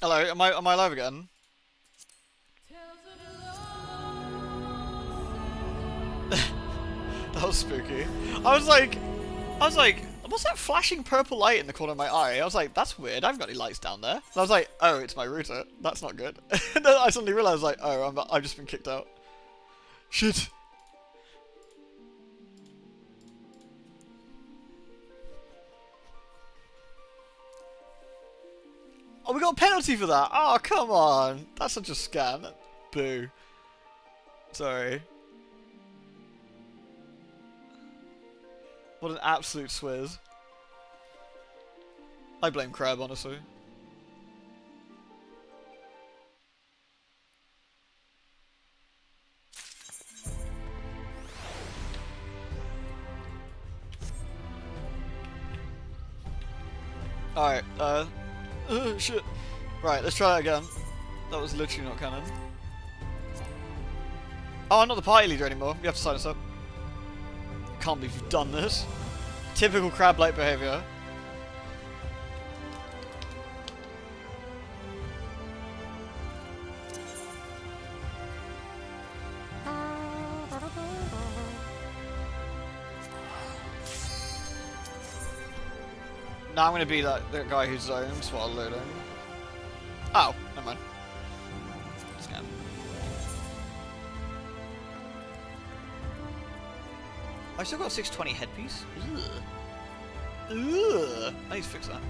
Hello, am I alive again? That was spooky. I was like, what's that flashing purple light in the corner of my eye? I was like, that's weird. I haven't got any lights down there. And I was like, oh, it's my router. That's not good. And then I suddenly realized, like, oh, I've just been kicked out. Shit. Oh, we got a penalty for that. Oh, come on. That's such a scam. Boo. Sorry. What an absolute swizz. I blame Crab, honestly. Alright, shit. Right, let's try that again. That was literally not canon. Oh, I'm not the party leader anymore. You have to sign us up. Can't believe you've done this. Typical crab-like behaviour. Now I'm gonna be that guy who zones while loading. Oh, never mind. Scam. I still got a 620 headpiece. Ugh. Ugh. I need to fix that.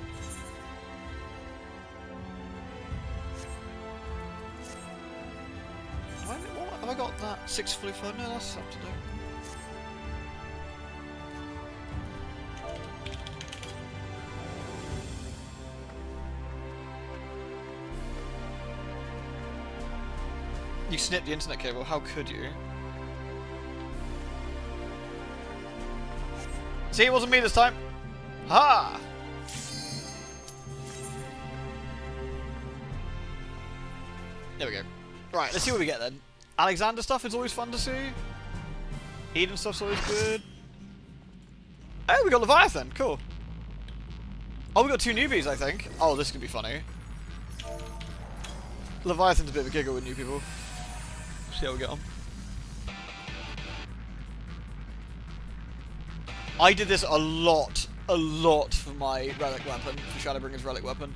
Have I got that 645? No, that's up to date. You snipped the internet cable, how could you? See, it wasn't me this time. Ha! There we go. Right, let's see what we get then. Alexander stuff is always fun to see. Eden stuff's always good. Oh, we got Leviathan, cool. Oh, we got 2 newbies, I think. Oh, this could be funny. Leviathan's a bit of a giggle with new people. See how we get on. I did this a lot for my relic weapon, for Shadowbringer's relic weapon.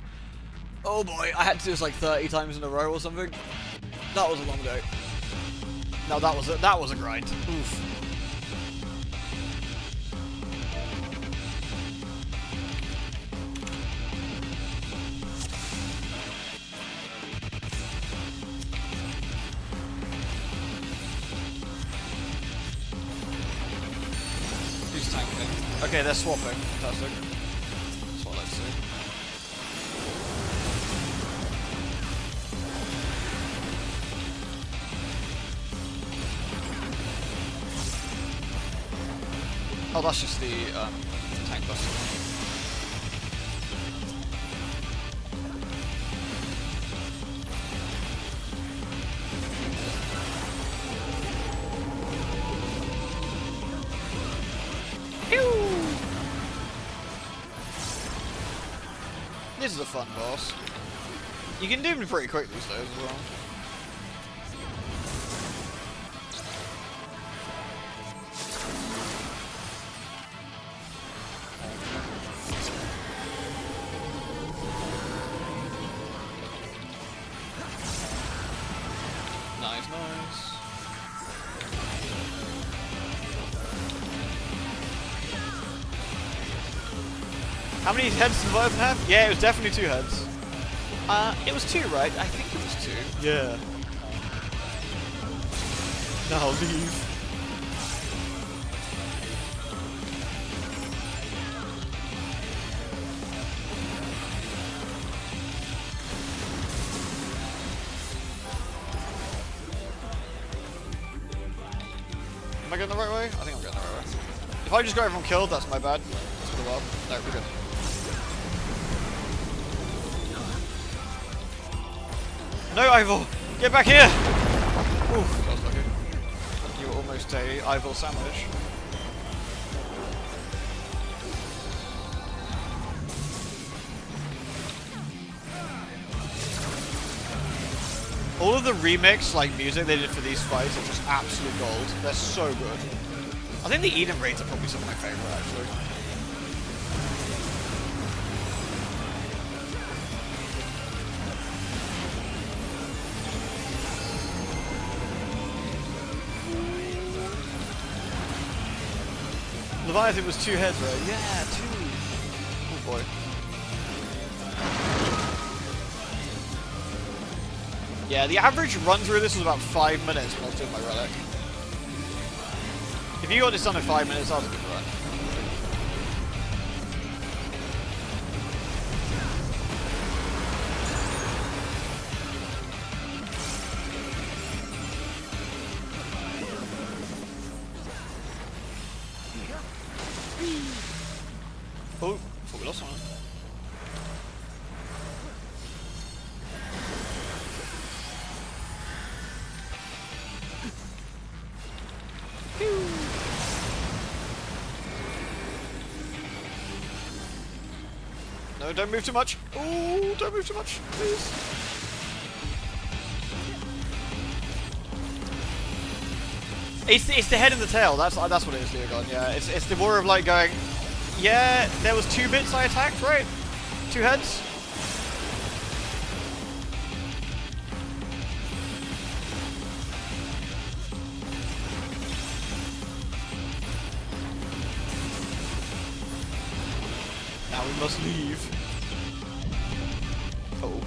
Oh boy, I had to do this like 30 times in a row or something. That was a long day. No, that was a grind. Oof. Who's tanking? Okay, they're swapping. Fantastic. That's what I like to see. Oh, that's just the tank buster. This is a fun boss. You can do them pretty quick these days as well. Nice, nice. How many heads does Leviathan have? Yeah, it was definitely 2 heads. It was 2, right? I think it was 2. Yeah. Now leave. Am I going the right way? I think I'm going the right way. If I just got everyone killed, that's my bad. That's for the world. No, we're good. No, Ivor! Get back here! Oof, that was lucky. You were almost a Ivor sandwich. All of the remix, like, music they did for these fights are just absolute gold. They're so good. I think the Eden raids are probably some of my favorite, actually. Leviathan was 2 heads, right? Yeah, 2. Oh boy. Yeah, the average run through this was about 5 minutes when I was doing my relic. If you got this done in 5 minutes, that was a good run. Oh, thought we lost someone. No, don't move too much. Oh, don't move too much, please. It's the head and the tail. That's what it is, Leogon. Yeah, it's the more of like going. Yeah, there was 2 bits I attacked, right? 2 heads. Now we must leave. Oh.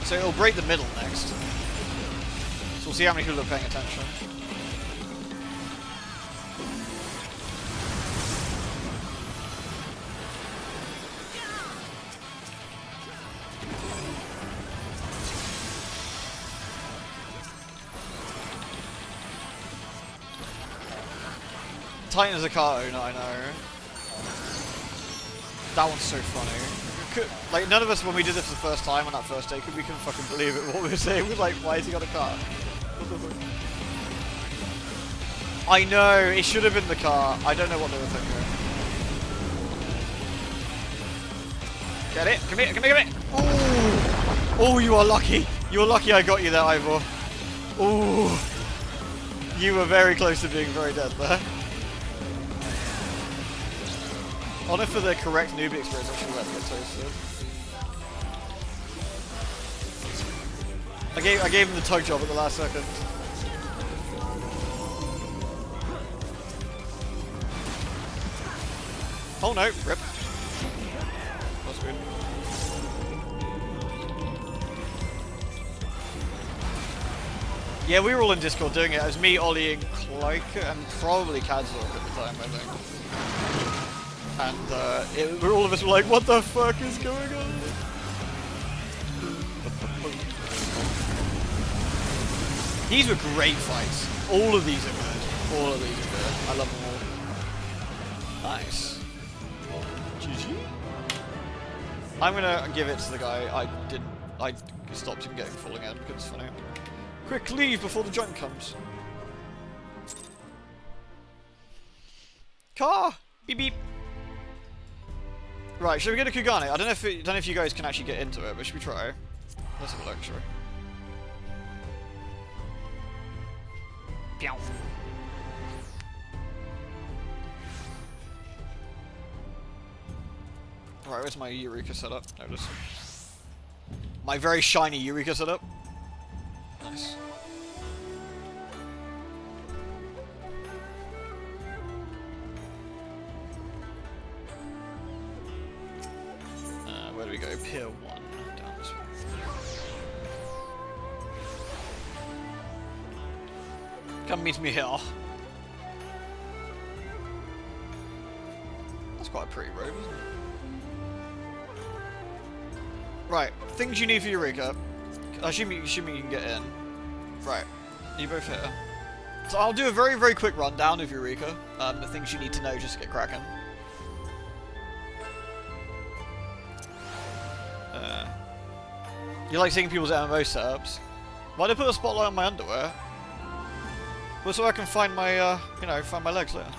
So it'll break the middle next. So we'll see how many people are paying attention. Titan as a car owner, I know. That one's so funny. Like, none of us, when we did this for the first time on that first day, we couldn't fucking believe it. What we were saying was like, why has he got a car? I know, it should have been the car. I don't know what they were thinking. Get it? Come here, come here, come here! Ooh! Oh, you are lucky! You are lucky I got you there, Ivor. Ooh! You were very close to being very dead there. Honor for the correct newbie experience, I should have let it get toasted. I gave him the tug job at the last second. Oh no, rip. That's good. Yeah, we were all in Discord doing it. It was me, Ollie, and Clyke, and probably Kadzork at the time, I think. And all of us were like, what the fuck is going on? These were great fights. All of these are good. All of these are good. I love them all. Nice. GG. I'm gonna give it to the guy. I stopped him getting falling out because it's funny. Quick, leave before the giant comes. Car! Beep beep. Right, should we get a Kugane? I don't know if you guys can actually get into it, but should we try? Let's have a look, shall we? Alright, where's my Eureka setup? There it is. My very shiny Eureka setup. Nice. Where do we go? Pier 1. Down this way. Come meet me here. That's quite a pretty road, isn't it? Right, things you need for Eureka. Assuming you can get in. Right, are you both here? So I'll do a very, very quick rundown of Eureka. The things you need to know just to get cracking. You like seeing people's MMO setups? Why did I put a spotlight on my underwear? Well, so I can find my, you know, find my legs later.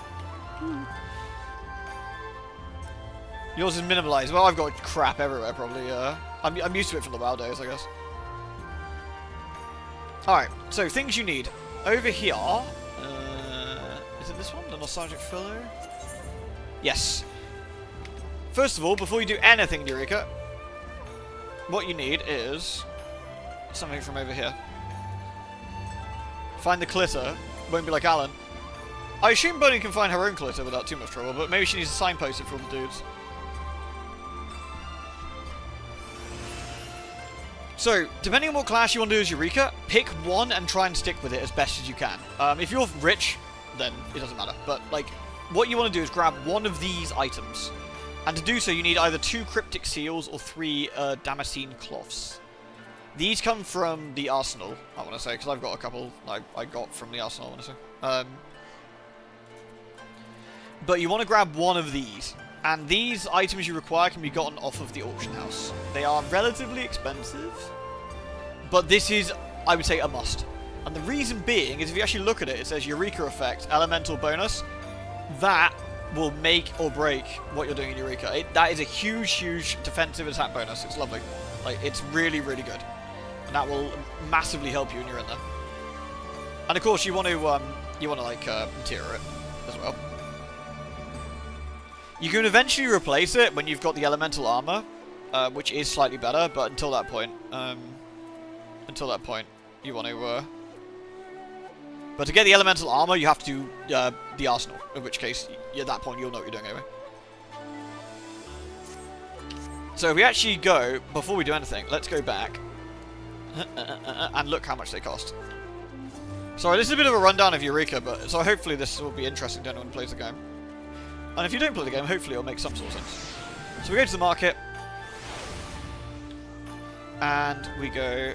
Yours is minimalized. Well, I've got crap everywhere, probably. I'm used to it from the WoW days, I guess. Alright, so things you need. Over here... is it this one? The Nostalgic Filler? Yes. First of all, before you do anything, Eureka, what you need is... something from over here. Find the clitter. Won't be like Alan. I assume Bunny can find her own clitter without too much trouble, but maybe she needs to signpost it for all the dudes. So, depending on what class you want to do as Eureka, pick one and try and stick with it as best as you can. If you're rich, then it doesn't matter. But, like, what you want to do is grab one of these items. And to do so, you need either 2 cryptic seals or 3 Damascene cloths. These come from the arsenal, I want to say, because I've got a couple I got from the arsenal, I want to say. But you want to grab one of these. And these items you require can be gotten off of the auction house. They are relatively expensive, but this is, I would say, a must. And the reason being is if you actually look at it, it says Eureka Effect, Elemental Bonus. That will make or break what you're doing in Eureka. That is a huge, huge defensive attack bonus. It's lovely. Like, it's really, really good. And that will massively help you when you're in there. And of course, you want to like, interior it as well. You can eventually replace it when you've got the elemental armor, which is slightly better, but until that point, you want to, but to get the elemental armor, you have to do, the arsenal, in which case, at that point, you'll know what you're doing anyway. So if we actually go, before we do anything, let's go back, and look how much they cost. Sorry, this is a bit of a rundown of Eureka, but, so hopefully this will be interesting to anyone who plays the game. And if you don't play the game, hopefully it'll make some sort of sense. So we go to the market. And we go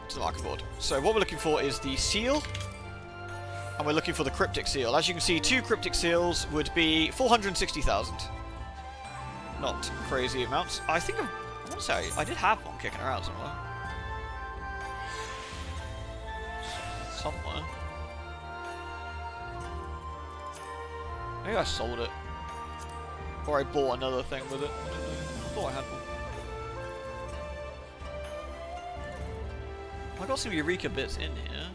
to the market board. So what we're looking for is the seal. And we're looking for the cryptic seal. As you can see, 2 cryptic seals would be 460,000. Not crazy amounts. I think I want to say I did have one kicking around somewhere. Somewhere. Maybe I sold it. Or I bought another thing with it. I don't know. I thought I had one. I got some Eureka bits in here.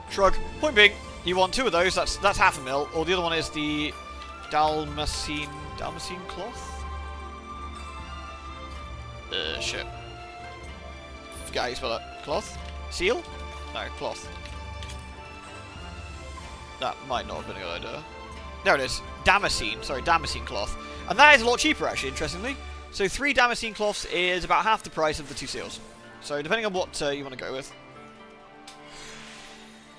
Shrug. Point being, you want 2 of those, that's half a mil, or the other one is the Damascene cloth? Shit. Forget how you spell that. Cloth? Seal? No, cloth. That might not have been a good idea. There it is. Damascene. Sorry, Damascene cloth. And that is a lot cheaper, actually, interestingly. So 3 Damascene cloths is about half the price of the 2 seals. So depending on what you want to go with.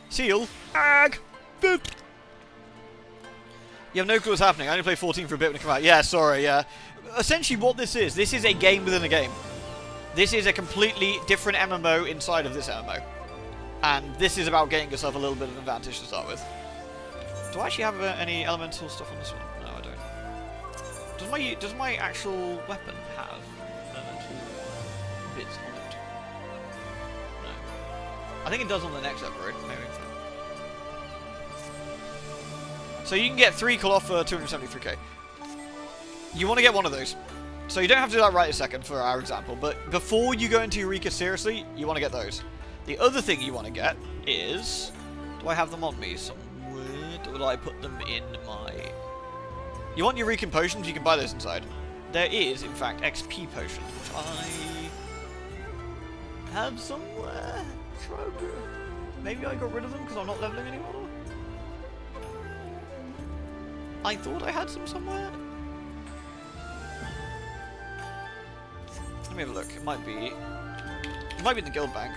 Seal. Ag! Boop! You have no clue what's happening. I only played 14 for a bit when it came out. Yeah, sorry, yeah. Essentially what this is a game within a game. This is a completely different MMO inside of this MMO. And this is about getting yourself a little bit of an advantage to start with. Do I actually have any elemental stuff on this one? No, I don't. Does my actual weapon have elemental bits on it? No. I think it does on the next upgrade, maybe. So you can get 3 cloth for 273k. You want to get one of those. So you don't have to do that right a second for our example, but before you go into Eureka seriously, you want to get those. The other thing you want to get is... Do I have them on me somewhere? Will I put them in my... You want Eureka potions, you can buy those inside. There is, in fact, XP potions, which I have somewhere. Maybe I got rid of them because I'm not leveling anymore? I thought I had some somewhere. Let me have a look. It might be in the guild bank.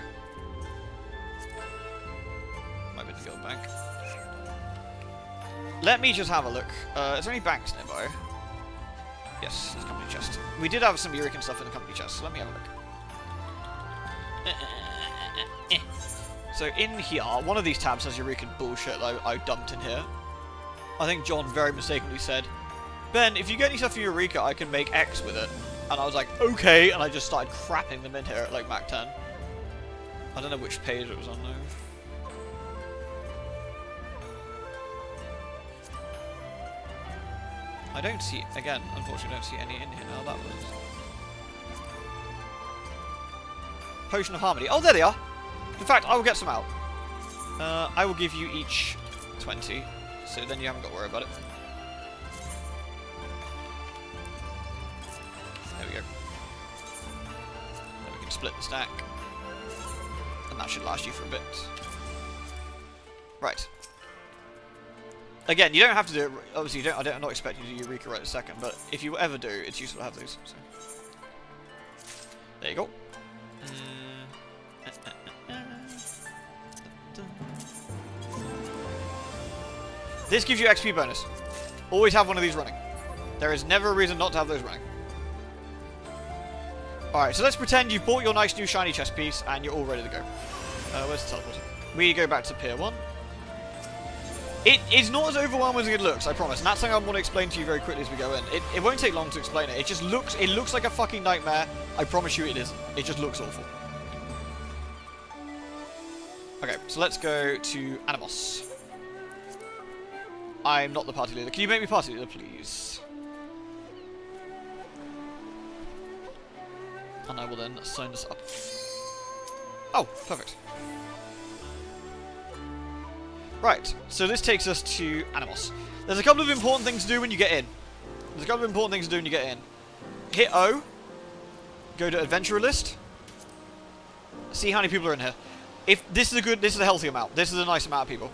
Might be in the guild bank. Let me just have a look. Is there any banks nearby? Yes, there's a company chest. We did have some Eurekan stuff in the company chest, so let me have a look. So in here, one of these tabs has Eurekan bullshit that I dumped in here. I think John very mistakenly said, Ben, if you get any stuff for Eureka, I can make X with it. And I was like, okay, and I just started crapping them in here at like Mach 10. I don't know which page it was on though. I don't see, again, unfortunately I don't see any in here now, that was... Potion of Harmony. Oh, there they are! In fact, I will get some out. I will give you each 20, so then you haven't got to worry about it. There we go. Then we can split the stack. And that should last you for a bit. Right. Again, you don't have to do it. Obviously, I'm not expecting you to do Eureka right this second, but if you ever do, it's useful to have these. So. There you go. This gives you XP bonus. Always have one of these running. There is never a reason not to have those running. Alright, so let's pretend you've bought your nice new shiny chest piece and you're all ready to go. Where's the teleport? We go back to Pier 1. It is not as overwhelming as it looks, I promise. And that's something I want to explain to you very quickly as we go in. It won't take long to explain it. It looks like a fucking nightmare. I promise you it isn't. It just looks awful. Okay, so let's go to Animos. I'm not the party leader. Can you make me party leader, please? And I will then sign this up. Oh, perfect. Right, so this takes us to Animos. There's a couple of important things to do when you get in. Hit O. Go to Adventurer list. See how many people are in here. If this is a healthy amount. This is a nice amount of people.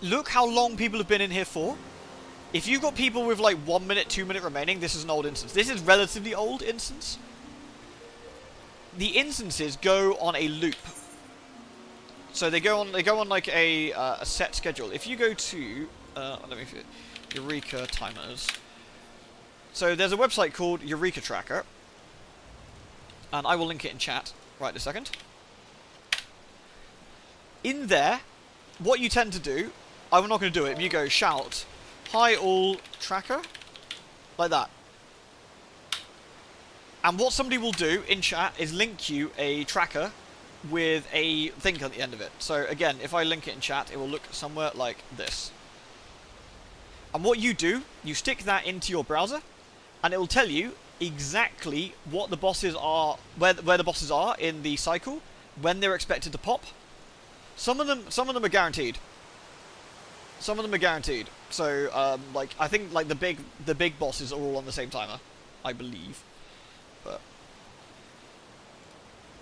Look how long people have been in here for. If you've got people with like 1 minute, 2 minute remaining, this is an old instance. This is relatively old instance. The instances go on a loop. So they go on like a set schedule. If you go to let me see, Eureka timers. So there's a website called Eureka Tracker, and I will link it in chat right this second. In there, what you tend to do, I'm not going to do it. You go shout, "Hi all tracker," like that. And what somebody will do in chat is link you a tracker with a thing at the end of it. So again, if I link it in chat, it will look somewhere like this. And what you do, you stick that into your browser, and it will tell you exactly what the bosses are, where the bosses are in the cycle, when they're expected to pop. Some of them are guaranteed. Some of them are guaranteed. So like I think like the big bosses are all on the same timer, I believe. But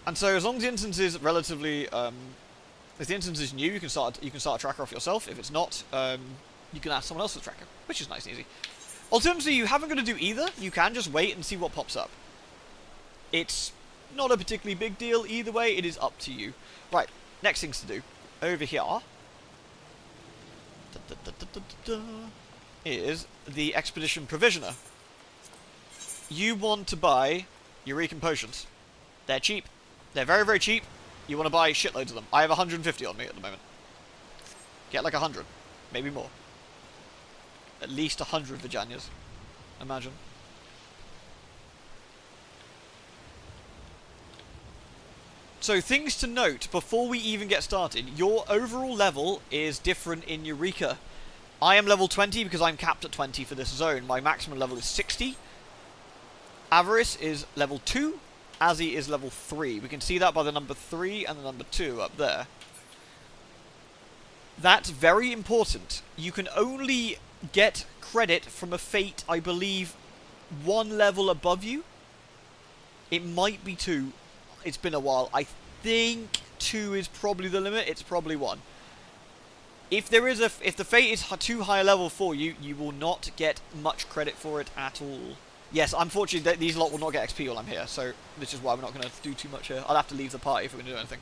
and so as long as the instance is relatively if the instance is new, you can start a tracker off yourself. If it's not, you can ask someone else to tracker, which is nice and easy. Alternatively, you haven't got to do either. You can just wait and see what pops up. It's not a particularly big deal either way. It is up to you. Right, next things to do over here is the Expedition Provisioner. You want to buy Eureka potions. They're cheap. They're very, very cheap. You want to buy shitloads of them. I have 150 on me at the moment. Get like 100. Maybe more. At least 100 Virginias. Imagine. So things to note before we even get started. Your overall level is different in Eureka. I am level 20 because I'm capped at 20 for this zone. My maximum level is 60. Avarice is level 2. Azzy is level 3. We can see that by the number 3 and the number 2 up there. That's very important. You can only get credit from a fate, I believe, 1 level above you. It might be 2. It's been a while. I think 2 is probably the limit. It's probably 1. If the fate is too high a level for you, you will not get much credit for it at all. Yes, unfortunately, these lot will not get XP while I'm here, so this is why we're not going to do too much here. I'll have to leave the party if we're going to do anything.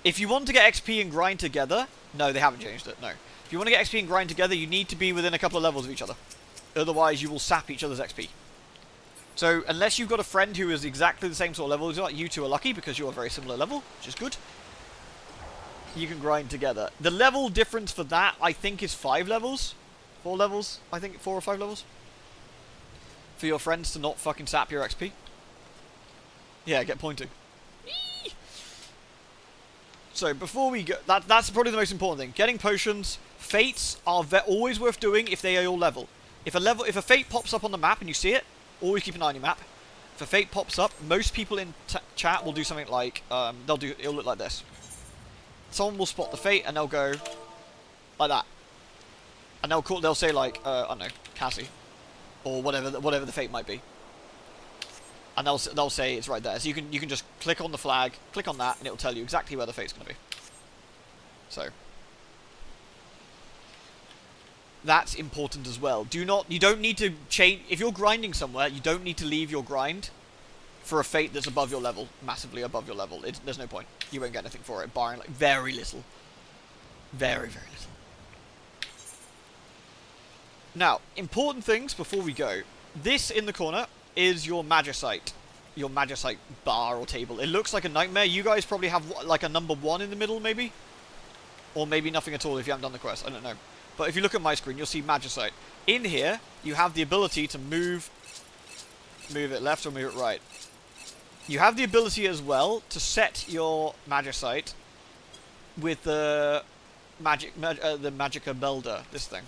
If you want to get XP and grind together... No, they haven't changed it, no. If you want to get XP and grind together, you need to be within a couple of levels of each other. Otherwise, you will sap each other's XP. So, unless you've got a friend who is exactly the same sort of level as you, you two are lucky because you're a very similar level, which is good. you can grind together. The level difference for that, I think, is 5 levels. 4 levels, I think, 4 or 5 levels. For your friends to not fucking sap your XP. Yeah, get pointing. Eee! So, before we go... That's probably the most important thing. Getting potions, fates are always worth doing if they are your level. If a fate pops up on the map and you see it, always keep an eye on your map. If a fate pops up, most people in chat will do something like... it'll look like this. Someone will spot the fate and they'll go like that, and they'll say like I don't know, Cassie, or whatever the fate might be, and they'll say it's right there. So you can just click on the flag, click on that, and it'll tell you exactly where the fate's going to be. So that's important as well. You don't need to change if you're grinding somewhere. You don't need to leave your grind for a fate that's above your level, massively above your level. There's no point. You won't get anything for it, barring like very little. Very, very little. Now, important things before we go. This in the corner is your Magicite. Your Magicite bar or table. It looks like a nightmare. You guys probably have like a number 1 in the middle, maybe? Or maybe nothing at all if you haven't done the quest. I don't know. But if you look at my screen, you'll see Magicite. In here, you have the ability to move it left or move it right. You have the ability as well to set your Magicite with the Magica Builder, this thing.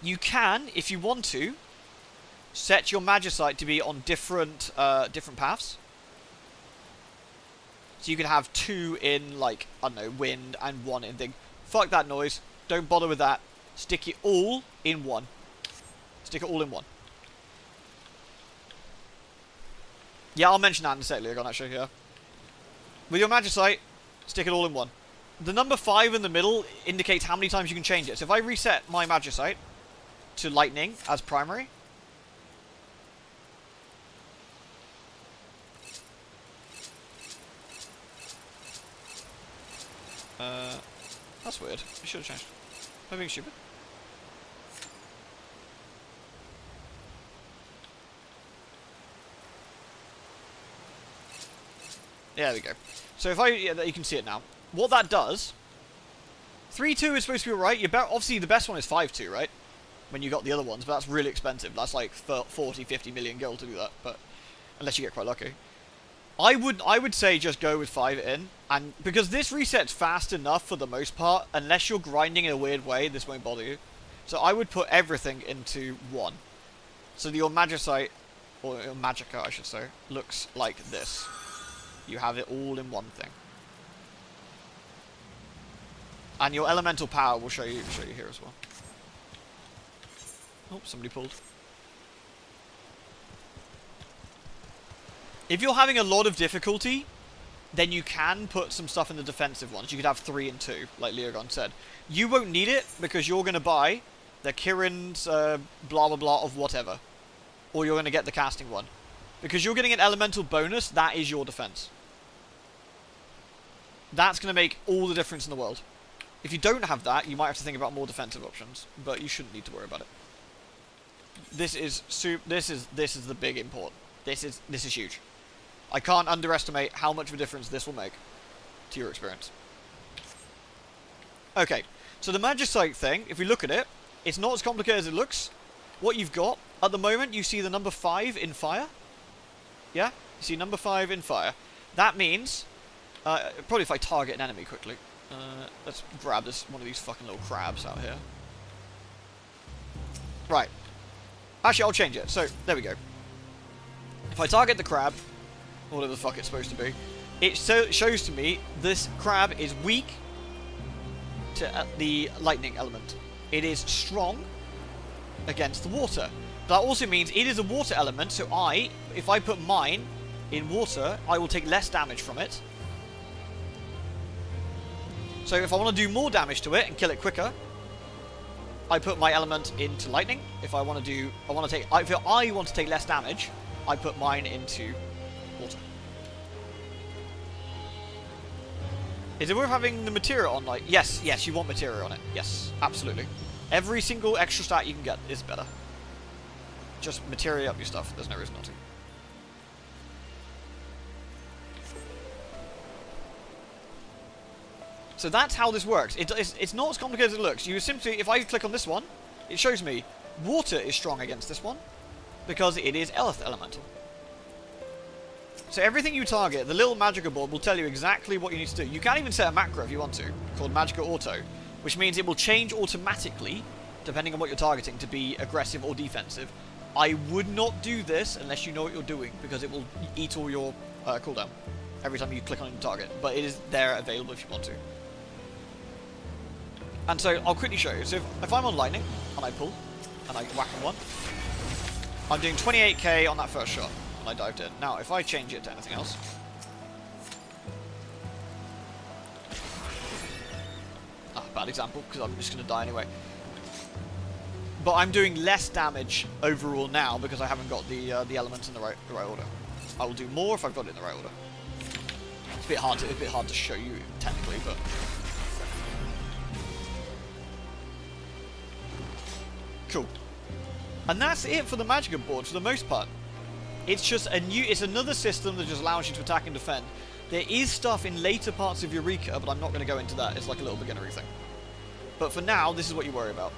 You can, if you want to, set your Magicite to be on different paths. So you can have 2 in, like, I don't know, wind and 1 in thing. Fuck that noise. Don't bother with that. Stick it all in 1. Stick it all in 1. Yeah, I'll mention that in a sec, Leon, actually, yeah. With your Magicite, stick it all in 1. The number 5 in the middle indicates how many times you can change it. So if I reset my Magicite to Lightning as primary... that's weird. I should have changed. Am I being stupid? Yeah, there we go. So if you can see it now. What that does, 3-2 is supposed to be alright. Obviously the best one is 5-2, right? When you got the other ones, but that's really expensive. That's like 40, 50 million gold to do that, but unless you get quite lucky. I would say just go with 5 in, and because this resets fast enough for the most part, unless you're grinding in a weird way, this won't bother you. So I would put everything into 1. So your Magicite, or your Magica I should say, looks like this. You have it all in 1 thing. And your elemental power will show you here as well. Oh, somebody pulled. If you're having a lot of difficulty, then you can put some stuff in the defensive ones. You could have 3 and 2, like Leogon said. You won't need it because you're going to buy the Kirin's blah blah blah of whatever. Or you're going to get the casting one. Because you're getting an elemental bonus, that is your defense. That's going to make all the difference in the world. If you don't have that, you might have to think about more defensive options, but you shouldn't need to worry about it. This is the big import. This is huge. I can't underestimate how much of a difference this will make to your experience. Okay, so the Magicite thing, if we look at it, it's not as complicated as it looks. What you've got, at the moment, you see the number 5 in fire. Yeah? You see number 5 in fire. That means, probably if I target an enemy quickly. Let's grab one of these fucking little crabs out here. Right. Actually, I'll change it. So, there we go. If I target the crab, or whatever the fuck it's supposed to be, it shows to me this crab is weak to the lightning element. It is strong against the water. That also means it is a water element, so if I put mine in water, I will take less damage from it. So if I want to do more damage to it and kill it quicker, I put my element into lightning. If I want to take less damage, I put mine into water. Is it worth having the materia on? Like, yes, you want materia on it. Yes, absolutely. Every single extra stat you can get is better. Just materia up your stuff. There's no reason not to. So that's how this works. It's not as complicated as it looks. You simply, if I click on this one, it shows me water is strong against this one because it is earth elemental. So everything you target, the little magical board will tell you exactly what you need to do. You can even set a macro if you want to, called Magical Auto, which means it will change automatically, depending on what you're targeting, to be aggressive or defensive. I would not do this unless you know what you're doing, because it will eat all your cooldown every time you click on a target. But it is there available if you want to. And so I'll quickly show you. So if I'm on lightning, and I pull, and I whack on one, I'm doing 28k on that first shot. I dived in. Now, if I change it to anything else... bad example, because I'm just going to die anyway. But I'm doing less damage overall now, because I haven't got the elements in the right order. I will do more if I've got it in the right order. It's a bit hard to show you, technically, but... Cool. And that's it for the Magica board, for the most part. It's just it's another system that just allows you to attack and defend. There is stuff in later parts of Eureka, but I'm not going to go into that. It's like a little beginnery thing. But for now, this is what you worry about.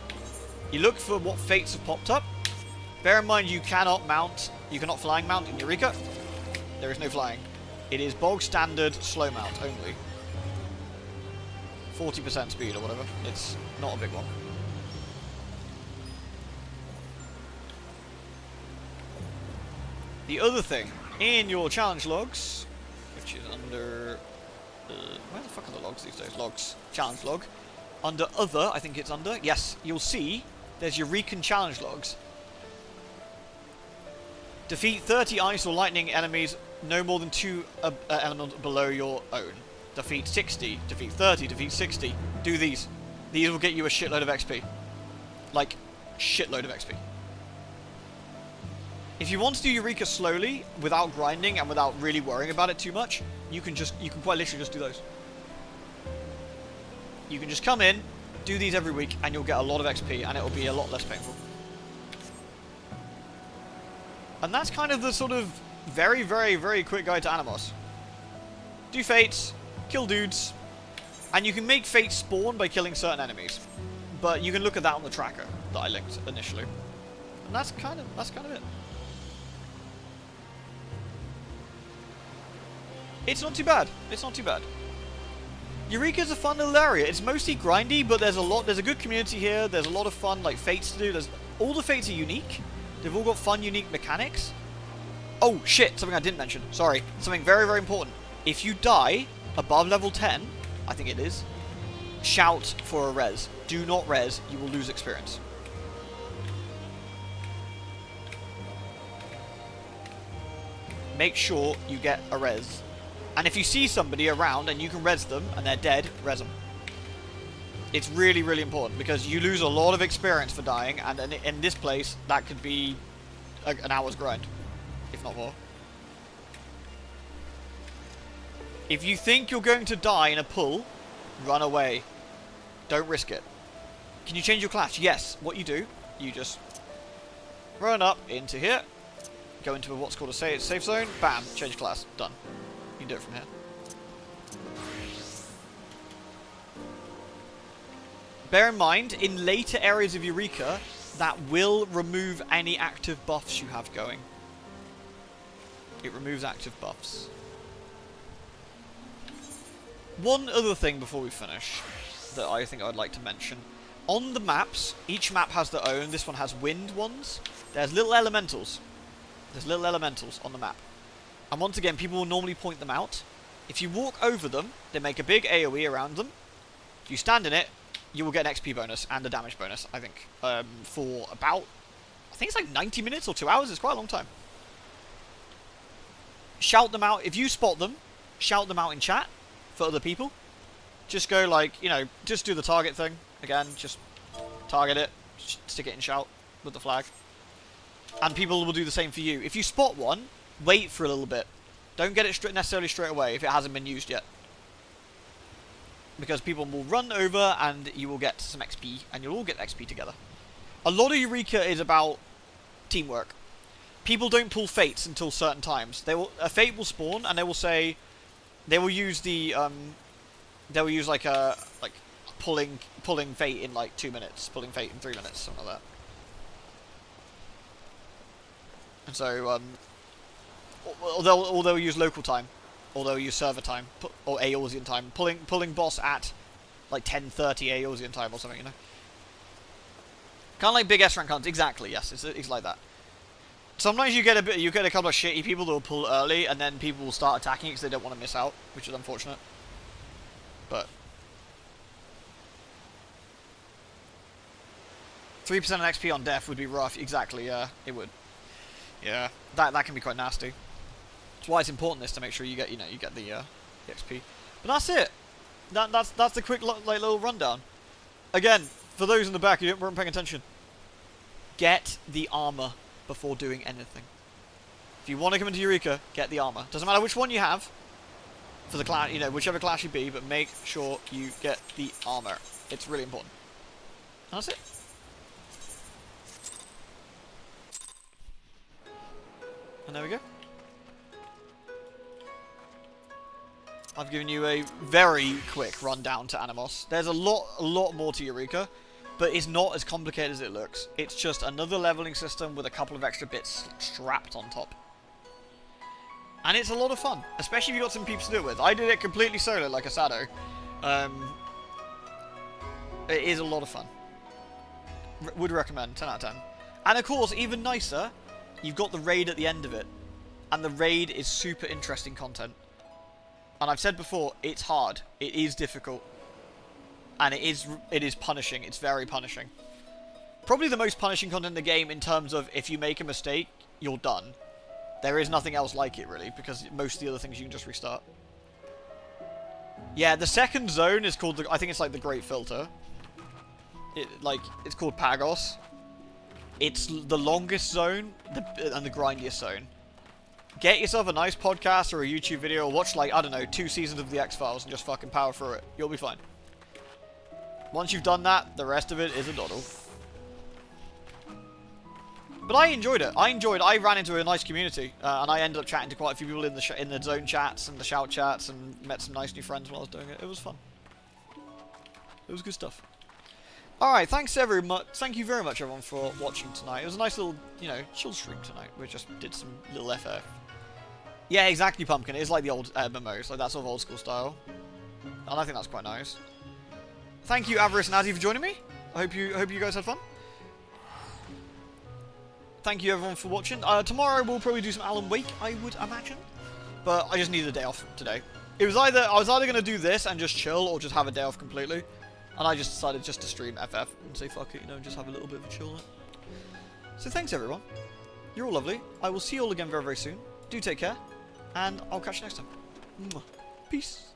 You look for what fates have popped up. Bear in mind, you cannot flying mount in Eureka. There is no flying. It is bog standard slow mount only. 40% speed or whatever. It's not a big one. The other thing, in your challenge logs, which is under... where the fuck are the logs these days? Logs. Challenge log. Under other, I think it's under. Yes, you'll see there's Eurekan challenge logs. Defeat 30 ice or lightning enemies no more than 2 elements below your own. Defeat 60, defeat 30, defeat 60. Do these. These will get you a shitload of XP. Like, shitload of XP. If you want to do Eureka slowly, without grinding and without really worrying about it too much, you can quite literally just do those. You can just come in, do these every week, and you'll get a lot of XP, and it'll be a lot less painful. And that's kind of the sort of very, very, very quick guide to Animos. Do fates, kill dudes, and you can make fates spawn by killing certain enemies. But you can look at that on the tracker that I linked initially. And that's kind of it. It's not too bad. It's not too bad. Eureka's a fun little area. It's mostly grindy, but there's a good community here. There's a lot of fun, like, fates to do. All the fates are unique. They've all got fun, unique mechanics. Oh, shit, something I didn't mention. Sorry. Something very, very important. If you die above level 10, I think it is, shout for a res. Do not res. You will lose experience. Make sure you get a res. And if you see somebody around and you can res them and they're dead, res them. It's really, really important because you lose a lot of experience for dying, and in this place, that could be an hour's grind, if not more. If you think you're going to die in a pull, run away. Don't risk it. Can you change your class? Yes. What you do, you just run up into here, go into what's called a safe zone, bam, change class, done. You can do it from here. Bear in mind, in later areas of Eureka, that will remove any active buffs you have going. It removes active buffs. One other thing before we finish that I think I'd like to mention. On the maps, each map has their own. This one has wind ones. There's little elementals. There's little elementals on the map. And once again, people will normally point them out. If you walk over them, they make a big AoE around them. If you stand in it, you will get an XP bonus and a damage bonus, I think. For about, I think it's like 90 minutes or 2 hours. It's quite a long time. Shout them out. If you spot them, shout them out in chat for other people. Just go like, you know, just do the target thing. Again, just target it, stick it in shout with the flag. And people will do the same for you. If you spot one, wait for a little bit. Don't get it necessarily straight away if it hasn't been used yet. Because people will run over and you will get some XP, and you'll all get XP together. A lot of Eureka is about teamwork. People don't pull fates until certain times. A fate will spawn and they will say, they will use the they'll use like pulling fate in like 2 minutes, pulling fate in 3 minutes, something like that. And so or they'll use local time, or they'll use server time, or Aeolsian time, pulling boss at like 10:30 Aeolsian time or something, you know. Kind of like big S rank hunts, exactly. Yes, it's like that. Sometimes you get a couple of shitty people that will pull early, and then people will start attacking because they don't want to miss out, which is unfortunate. But 3% of XP on death would be rough. Exactly. Yeah, it would. Yeah, that can be quite nasty. That's why it's important to make sure you get the XP. But that's it. That's the quick little rundown. Again, for those in the back who weren't paying attention, get the armor before doing anything. If you want to come into Eureka, get the armor. Doesn't matter which one you have for the class, whichever class you be, but make sure you get the armor. It's really important. And that's it. And there we go. I've given you a very quick rundown to Animos. There's a lot more to Eureka, but it's not as complicated as it looks. It's just another leveling system with a couple of extra bits strapped on top. And it's a lot of fun, especially if you've got some peeps to do it with. I did it completely solo, like a Sado. It is a lot of fun. Would recommend, 10 out of 10. And of course, even nicer, you've got the raid at the end of it. And the raid is super interesting content. And I've said before, it's hard. It is difficult. And it is punishing. It's very punishing. Probably the most punishing content in the game in terms of if you make a mistake, you're done. There is nothing else like it, really, because most of the other things you can just restart. Yeah, the second zone is called, I think it's like the Great Filter. It's called Pagos. It's the longest zone and the grindiest zone. Get yourself a nice podcast or a YouTube video, or watch, like, I don't know, 2 seasons of the X-Files and just fucking power through it. You'll be fine. Once you've done that, the rest of it is a doddle. But I enjoyed it. I ran into a nice community, and I ended up chatting to quite a few people in the zone chats and the shout chats, and met some nice new friends while I was doing it. It was fun. It was good stuff. Alright, thank you very much everyone for watching tonight. It was a nice little, chill stream tonight. We just did some little FF. Yeah, exactly, Pumpkin. It's like the old MMOs, like that sort of old school style. And I think that's quite nice. Thank you, Avarice and Azzy, for joining me. I hope you guys had fun. Thank you everyone for watching. Tomorrow we'll probably do some Alan Wake, I would imagine. But I just needed a day off today. I was either going to do this and just chill, or just have a day off completely. And I just decided just to stream FF and say fuck it, and just have a little bit of a chill. So thanks everyone. You're all lovely. I will see you all again very, very soon. Do take care. And I'll catch you next time. Peace.